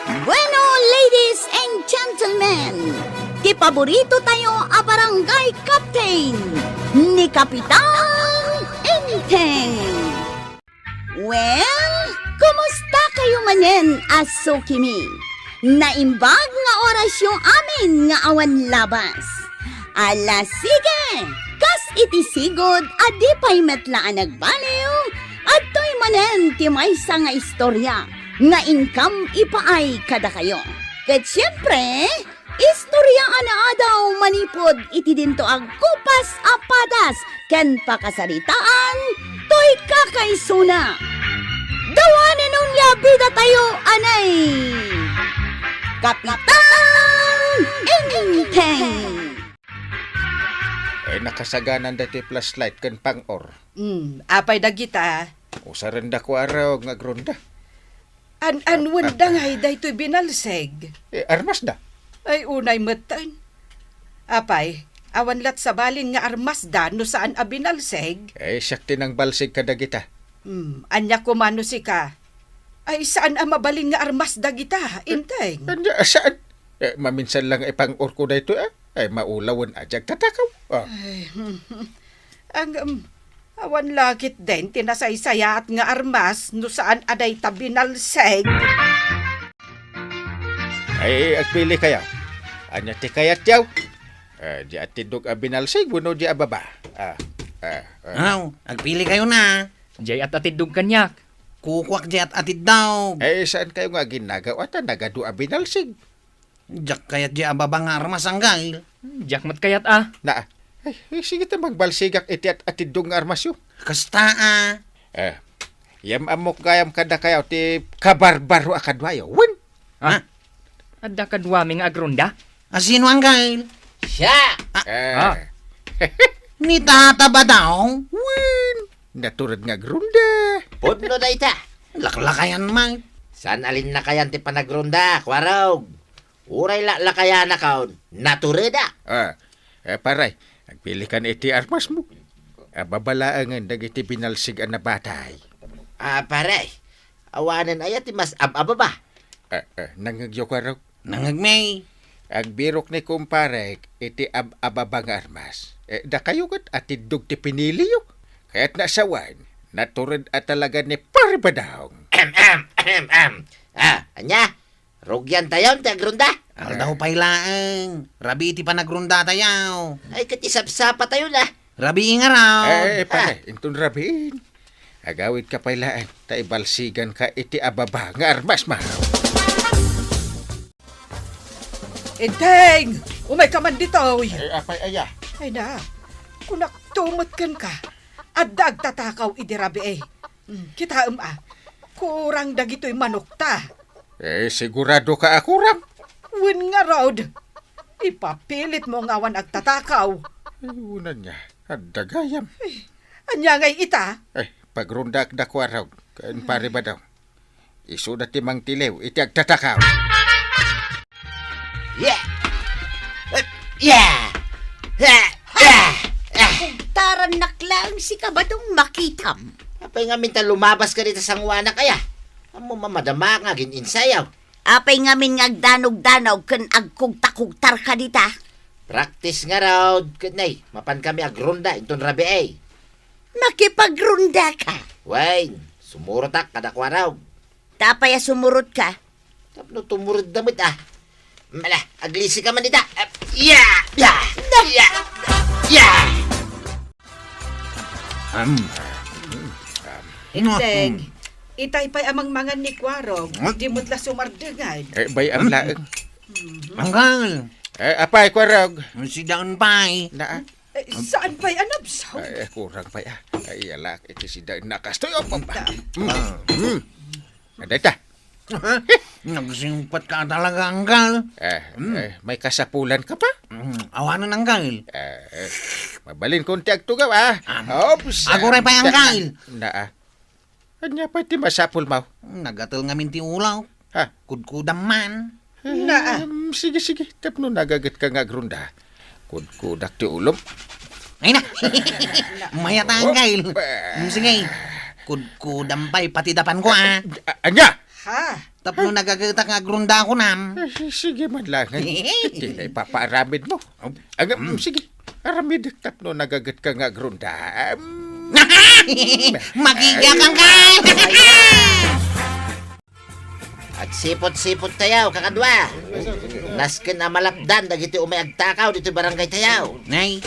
Bueno, ladies and gentlemen, kipaborito tayo a barangay captain ni Kapitan Enteng. Well, kumusta kayo manen, aso kimi? Naimbag nga oras yung amin nga awan labas. Ala sige, kas itisigod adi pa'y metlaan nagbaliw at to'y manen ti maysa nga istorya nga income ipaay kada kayo. Ket siyempre, istorya ana daw manipod iti dinto ag kupas apadas ken pakasaritaan to'y kakaisuna. Dawanan nung labida tayo anay Kapitan Enteng. Nakasaganan dati flashlight kan pang-or. Apay dagita. Usaran da ko araw nga gronda. Wanda nga daytoy binalseg. Armas da. Ay unay metan. Apay, awan lat sa balin nga armas da no saan a binalseg. Sakti ng balsig kada kita. Anya kumano si ka. Ay saan a mabalin nga armas da kita, Inteng? Saan? Maminsan lang pang-or ko dayto ay maulawon ajag tatakaw. Ang awan lakit din tinasaysaya at nga armas no saan aday ta binalseg. Agpili kayo. Anya ti kayat yaw. Di atidog a binalsig, buno di ababa. Agpili kayo na. Jay at atidog kanyak. Kukwak di at atid daw. Saan kayo nga ginagawa ta nagadu a binalsig? Jak kayat di ababa nga armas ang gail. Jak mat kayat ah. Na, sige ta magbalsigak iti at atidog nga armasyo. Kasta Yam amok gayam kada kayo ti kabarbaro akadwayo. Win! Adda kadwaming agronda. Asino ang gail? Siya! Ni tata ba daw? Win! Naturad nga grunda. Pudno na ita. Laklakayan man. San alin na kayan ti panagronda, kwarog? Uray lakayan na kaon. Natureda. Paray, agpili kan iti armas mo. Babalaangan dagiti binalsig na batay. Paray. Awanan ayat ti mas ababa. Nangagyo kwarog. Nangagmay. Ang birok ni kumpare, iti ababang armas. Da kayo kat atidog ti piniliyo. Kaya't nasawan, naturad at talaga ni Parbadaong. Anya? Rugyan tayon ti agronda? Aldaw pailaang. Rabi iti panagrunda tayaw. Ay katisapsapa tayo na. Rabi nga raw. Pare, intun rabiin. Agawid ka pailaan, taibalsigan ka iti ababa nga armas ma. Inteng! Umay ka man dito. Apay aya. Ay na, kung naktumot kan ka, at dagtatakaw idirabi Kita kurang dagito'y manok ta. Sigurado ka ako ram. Win nga rod, ipapilit mo nga awan agtatakaw. Una niya, dagayam. Anya ngay ita? Pagrundak da kwaraw, kaan pare ba daw? Isu na timang tilew, iti agtatakaw. Yeah! Yeah! Taran naklang si kabadong makitam. Apay nga minta lumabas ka dito sa ngwana kaya. Amo mamadama nga gininsayaw. Apay ngamin ngagdanog-danog ken agkugtakugtar ka dita. Practice nga raw. Kunay, mapan kami agronda inton rabi Makipagrunda ka. Wain, sumurotak kada kwaraw. Tapaya sumurot ka. Tapno tumurod damit Mala, aglisi ka man dita. Yeah! Yeah! Yeah! Yeah! Inteng, itay pa'y amang mangan ni Kwarog. Di mo't la sumardengan. Bay ang laeng. Anggal. Apay kwarog. Si daon pa'y. Na, Saan pa'y anabsaw? kurang pa ya. Ay, alak, iti si Dain nakastoy o pamba. Aday ta. Nagsimpat ka talaga, anggal. May kasapulan ka pa? Awanan, anggal. Mabalin kong tiag tugaw, Ops. Aguray pa, anggal. Anya pa ti masapul mau. Nagatal nga minti ulaw. Ha? Kudkudam man. Sige. Tapno nagagat ka nga grunda. Kudkudak ti ulom. Ay na. Mayat, anggal. Sige. Kudkudam pa'y pati dapan ko, Anya! Ha? Tapno nagagatak nga agrunda ko nam. Sige man lang. Hindi na ipapaaramid mo. Sige. Aramid tapno nagagat ka nga grunda. Magigakan ka! At sipot-sipot tayaw, kakadwa. Nasken na malapdan, dagiti umayagtakaw dito barangay tayaw. Nay,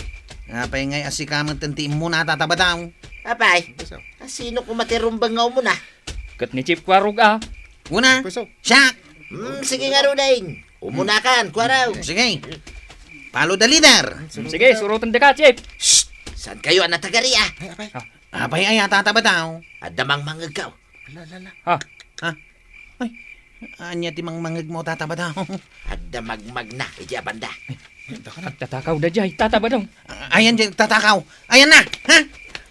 apay ngay asikaman tanti mo natatabadaw. Apay, sino kumatirumbang nga mo na? Kat ni Chief Kwarog ah. Una, Puso. siyak. Sige nga Rudain. Umunakan, kwaraw. Sige. Follow the leader. Sige, surutan ka, Chief. Shh! Saan kayo ang natagari ah? Apay ay tatabadaw. Adamang mangagaw. Ha? Ay, anya ti mangmangag mo tatabadaw. Adamagmag na, iti abanda. Tatakaw da jay, tataba daw. Ayan, di, tatakaw. Ayan na. Ha?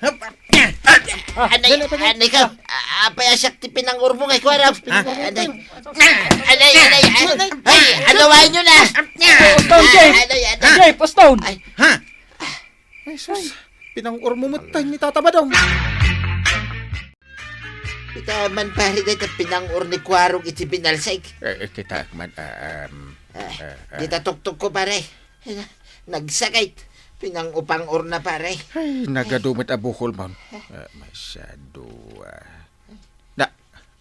Hup. Anay ka, apay asyak ti pinangur mo kay kwaraw. Anay, ay, alawain nyo na. Stone, Chief! Chief, Stone! Ay, Ha? Ay, sus. Pinang-urmumutay ni Tata Badong. kita man pari dahil pinangur ni kwarog iti binalsig. Kita man, Di tatuktok ko pare. Nagsakit. Pinangupang-ur na pare. ay, nagadumit abukol man. Masyado, Na,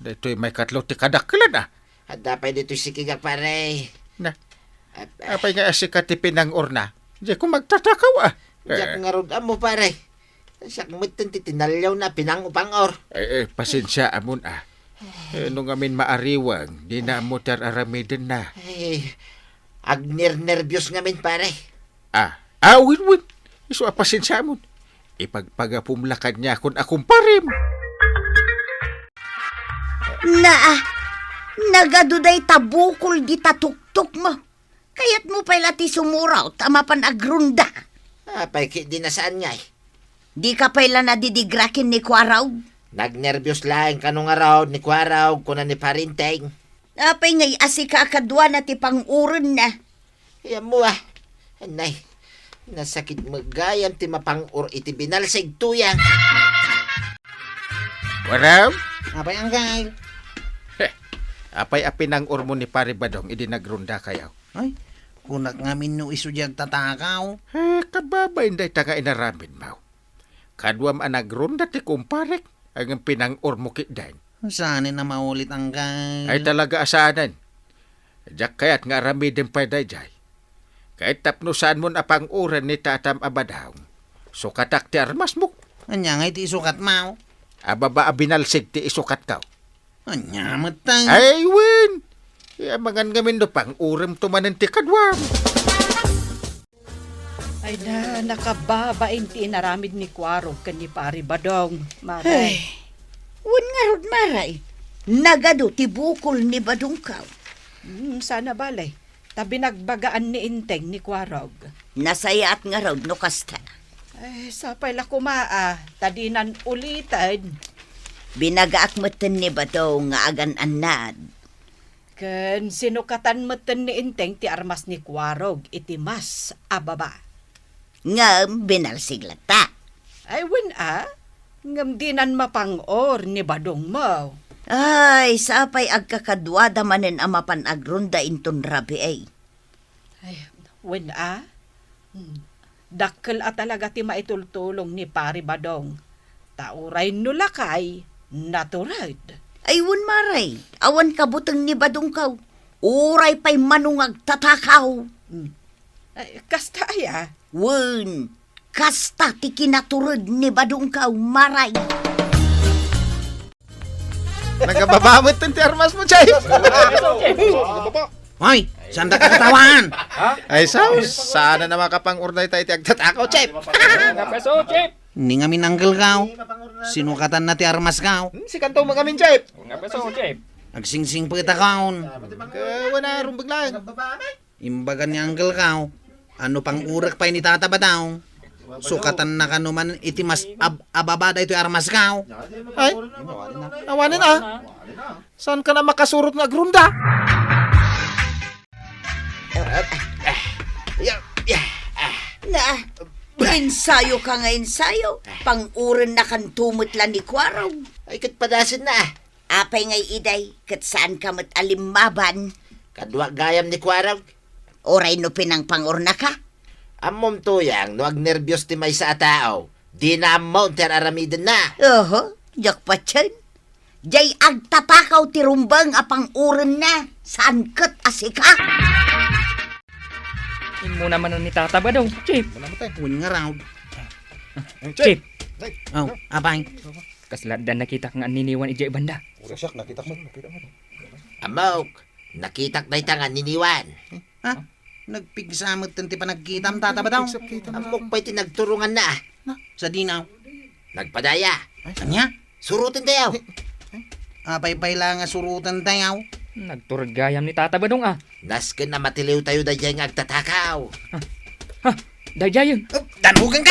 dito'y may katlo ti kadaklan At dapat dito sikigak pare. Na, apay nga asikat ti pinang-ur na. Di ko magtatakaw Diyak nga rod mo pare. Siyak mutin ti tinalyaw na pinangupang-or. Pasensya amon nung amin maariwang, di na mo aramidin na. Ay, agner-nervyos nga min pare. Win. Iso pasensya amon. Ipagpagapumlakan niya kung akong parim. Nagaduday tabukol di tatuktok mo. Kaya't mo pala ti sumuraw, tamapan agrunda. Apay di na saan nga eh. Di ka pala nadidigrakin ni Kwaraw. Nagnervyos lang kanong araw ni kwaraw kuna ni parinteng. Apay ngay asika kadwa na ti panguron na. Yan mo Anay, nasakit magayam ti mapang-ur iti binalsig tuyang. Waraw? Apay anggay. Apay apinang-ur mo ni Pare Badong, idinagrunda kayaw. Ay, kunak ngamin no iso dyan tatakaw. Kababay hindi taga inaramin mo. Kadwam anagrunda ti kumparek, ang pinang-ur mo kitdain. Saan na maulit anggay? Ay talaga asanan. Diyak kaya't nga aramidin pa dayjay. Kahit tapno saan mo na pang-uran ni Tatam Abadaw. So katak ti armas mo. Anya nga iti isukat mau. Ababa abinalsig ti isukat ka. Anya matang. Ay, win! Mangan ngamin do pang-uram tumanan ti kadwam. Ay nakababain ti inaramid ni kwarog kan ni Pari Badong. Maray. Un nga rod maray. Nagado ti bukol ni Badungkaw. Sana balay. Tabi nagbagaan ni Inteng ni kwarog. Nasayaat nga rod no kasta. Ay, sapay la kumaa. Tadinan ulitan. Binagaak matan ni Badong nga agan anad. Ken sinukatan meten ni Inteng ti armas ni kwarog iti mas ababa. Ngam binalsiglata. Ay wen ngam dinan mapang-or ni Badong mo. Ay, sapay agkakadwada manen amapan agrunda inton rabi ay. Ay, wen dakkel talaga ti maitultulong ni Pari Badong. Tauray nulakay, naturad. Ayun maray, awan kabutang ni Badungkaw. Uray pa'y manungag tatakaw. Ay, kasta Wen, kasta ti kinaturod ni Badungkaw, maray. Nagababamot ti armas mo, Chay. Hoy, saan da katawan? Ay, sana na makapang-urnay tayo ti agtatakaw, Chay. Peso, Chief! Hindi nga minanggal kaw. Sinukatan na ti armas kaw. Si kanto mo kami, Chay. Peso, Chief! Agsingsing pa kita kaon. Wala rumbag lang. Imbagan ni anggal kaw. Ano pang urak pa ni tataba daw. Sukatan na kanuman iti mas ababada ito armas kaw. Ay, awanin Saan ka na makasurot nga grunda? Ensayo ka nga ensayo. Panguran na kantumot lang ni Kwaraw. Ay katpadasin na Apay ngay iday, kat saan ka mat alimmaban? Kadwa gayam ni Kuwarog. Oray no pinang pangurna ka? Amom tuyang, no ag nervyos ti may sa tao. Di na amon ter aramiden na. Oho, jak pa tiyan. Jay agtatakaw ti rumbang apang uren na. Saan kat asika? In mo naman ni Tata ba daw, Chip? Uwin nga raw. Chip, Oh, apay. kasladan nakita nga niniwan ijay banda. Amok, nakitak na itangan niniwan. Ha? Nagpigsamot ti panagkitam tata ba daw? Amok pa'y tinagturungan na. Sa dinaw. Nagpadaya. Anya? Surutin tayo. Apay-pay lang nga surutan tayo. Nagturod gayam ni Tata ba daw Nasken na matiliw tayo da dyan nga agtatakaw. Ha, dayjay yun. Danugan ka!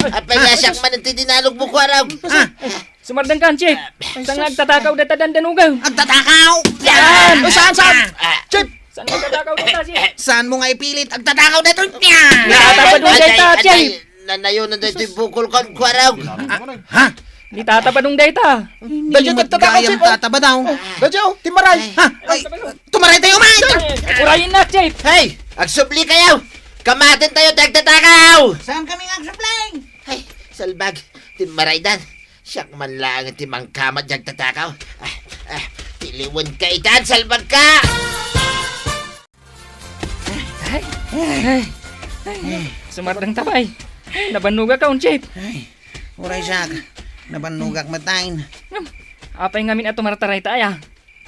Apay nga siyang mananti dinalog mo, Kuwarog. Sumardang kan, Chip. Saan nagtatakaw data dandanugaw? Agtatakaw! Saan? Saan? Chip! Saan nagtatakaw data, Chip? Saan mo nga ipilit? Agtatakaw dito! Tata ba daw data, Chip? Nanayo na dito yung bukol kon, Kuwarog. Ha? Ni Tata ba daw data? Hindi mo gayam tata ba daw? Dadyo, timaray! Ha? Ay, tumaray tayo, man! Urayin na, Chip. Hey, agsubli kayo. Kamatin tayo, tagtatakaw. Saan kami nga supply? Ay, salbag. Timaraydan. Siyak man lang ang timang kamat jagtatakaw. Tiliwan ka itan, salbag ka! Sumardang tapay. Nabanuga ka, Chip. Ay, uray siya. Nabanugak matain. Apay ngamin at tumartaray tayo.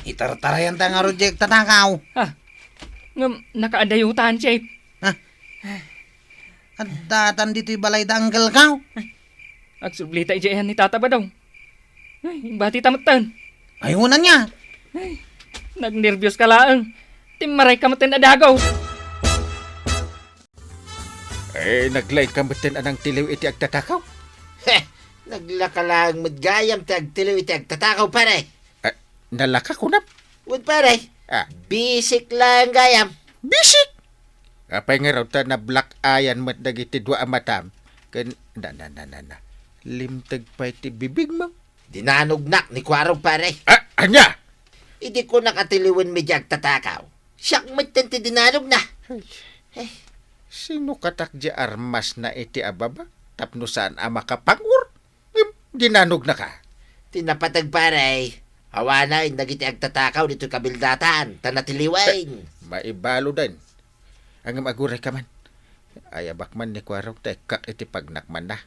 Itartarayan ta nga rojek tatakaw. Ha? Ngam, nakaadayutan, Chip. At datan dito'y balay danggal ka. Agsublita ijayan ni Tata ba daw? Ay, bati tamatan. Ayunan niya. Nagnervyos ka laang. Timaray ka matin adagaw. Naglay kamatin anang tiliw iti agtatakaw. Naglakalang madgayam tagtiliw iti agtatakaw, pare. Nalaka ko na. Wad, pare. Bisik lang gayam. Bisik! Apay nga raw ta na black ayan mat dagiti dua amatam. Ken na. Limtag pa iti bibig mo. Dinanugnak ni Kuwarog, pare. Anya? Hindi ko nakatiliwan medyo agtatakaw. Siyak matanti dinanog na. Sino katak di armas na iti ababa? Tapno saan ama kapangur? Dinanog na ka. Tinapatag, pare. Hawana, nagiti agtatakaw dito kabildatan. Tanatiliwain. Maibalo din. Ang maguray ka man. Ay abak man ni Kuwarog tayo kak iti pagnakman na.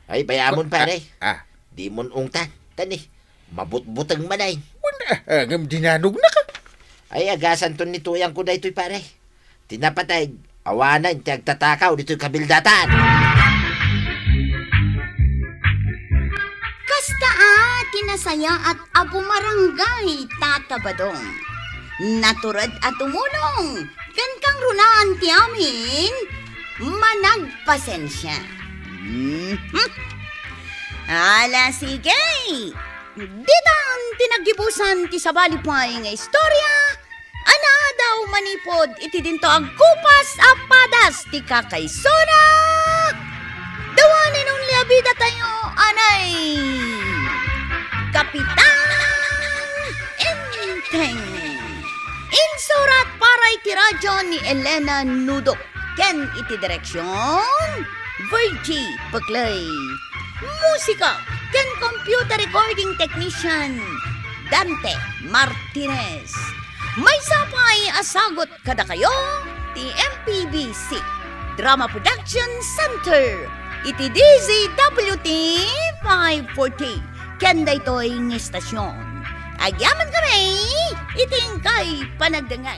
Ay, bayamon, pare. Ah. Di mon ungtan. Tani, mabutbutang manay. Ang dinanog na ka. Ay, agasan to ni tuyang ko na ito'y, pare. Tinapatay, awanan, tiyagtatakaw dito'y kabildatan. Kasta tinasaya at abumarangay tatabadong. Naturad at tumulong. Kan kang runaan ti amin, managpasensya. Ala, sige. Ditan tinagibusan ti sabalipay nga istorya. Ana daw manipod iti dinto ang kupas apadas ti kakaysona. Dawanin nung liabida tayo, anay. Kapitan Enteng. Insurat para iti radyo ni Elena Nudok. Ken iti direksyon, Virgie Paclay. Musika, ken computer recording technician, Dante Martinez. May sapay asagot kada kayo, ti MPBC Drama Production Center. Iti DZWT 540. Ken daytoy ng estasyon. Agyaman kami, iting kay panagdangay.